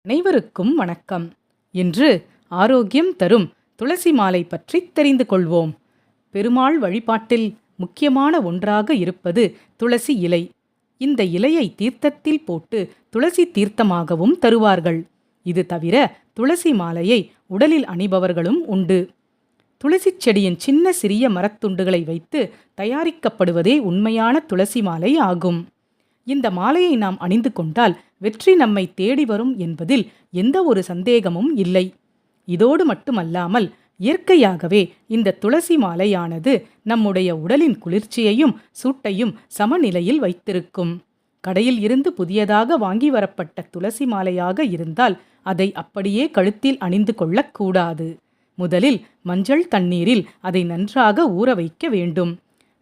அனைவருக்கும் வணக்கம். இன்று ஆரோக்கியம் தரும் துளசி மாலை பற்றி தெரிந்து கொள்வோம். பெருமாள் வழிபாட்டில் முக்கியமான ஒன்றாக இருப்பது துளசி இலை. இந்த இலையை தீர்த்தத்தில் போட்டு துளசி தீர்த்தமாகவும் தருவார்கள். இது தவிர துளசி மாலையை உடலில் அணிபவர்களும் உண்டு. துளசி செடியின் சின்ன சிறிய மரத்துண்டுகளை வைத்து தயாரிக்கப்படுவதே உண்மையான துளசி மாலை ஆகும். இந்த மாலையை நாம் அணிந்து கொண்டால் வெற்றி நம்மை தேடி வரும் என்பதில் எந்த ஒரு சந்தேகமும் இல்லை. இதோடு மட்டுமல்லாமல் இயற்கையாகவே இந்த துளசி மாலையானது நம்முடைய உடலின் குளிர்ச்சியையும் சூட்டையும் சமநிலையில் வைத்திருக்கும். கடையில் இருந்து புதியதாக வாங்கி வரப்பட்ட துளசி மாலையாக இருந்தால் அதை அப்படியே கழுத்தில் அணிந்து கொள்ளக்கூடாது. முதலில் மஞ்சள் தண்ணீரில் அதை நன்றாக ஊற வைக்க வேண்டும்.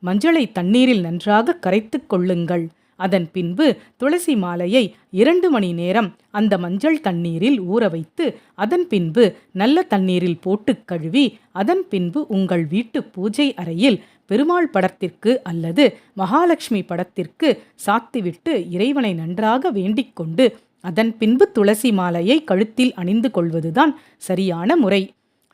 மஞ்சளை தண்ணீரில் நன்றாக கரைத்து கொள்ளுங்கள். அதன் பின்பு துளசி மாலையை 2 மணி நேரம் அந்த மஞ்சள் தண்ணீரில் ஊற வைத்து அதன் பின்பு நல்ல தண்ணீரில் போட்டு கழுவி அதன் பின்பு உங்கள் வீட்டு பூஜை அறையில் பெருமாள் படத்திற்கு அல்லது மகாலட்சுமி படத்திற்கு சாத்திவிட்டு இறைவனை நன்றாக வேண்டிக் கொண்டு அதன் பின்பு துளசி மாலையை கழுத்தில் அணிந்து கொள்வதுதான் சரியான முறை.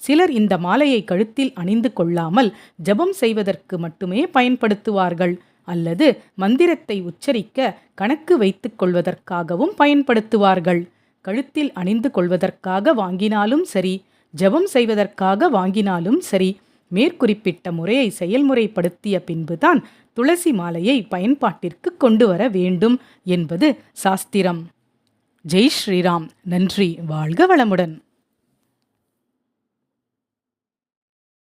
சிலர் இந்த மாலையை கழுத்தில் அணிந்து கொள்ளாமல் ஜபம் செய்வதற்கு மட்டுமே பயன்படுத்துவார்கள் அல்லது மந்திரத்தை உச்சரிக்க கணக்கு வைத்துக் கொள்வதற்காகவும் பயன்படுத்துவார்கள். கழுத்தில் அணிந்து கொள்வதற்காக வாங்கினாலும் சரி, ஜபம் செய்வதற்காக வாங்கினாலும் சரி, மேற்குறிப்பிட்ட முறையை செயல்முறைப்படுத்திய பின்புதான் துளசி மாலையை பயன்பாட்டிற்கு கொண்டு வர வேண்டும் என்பது சாஸ்திரம். ஜெய் ஸ்ரீராம். நன்றி. வாழ்க வளமுடன்.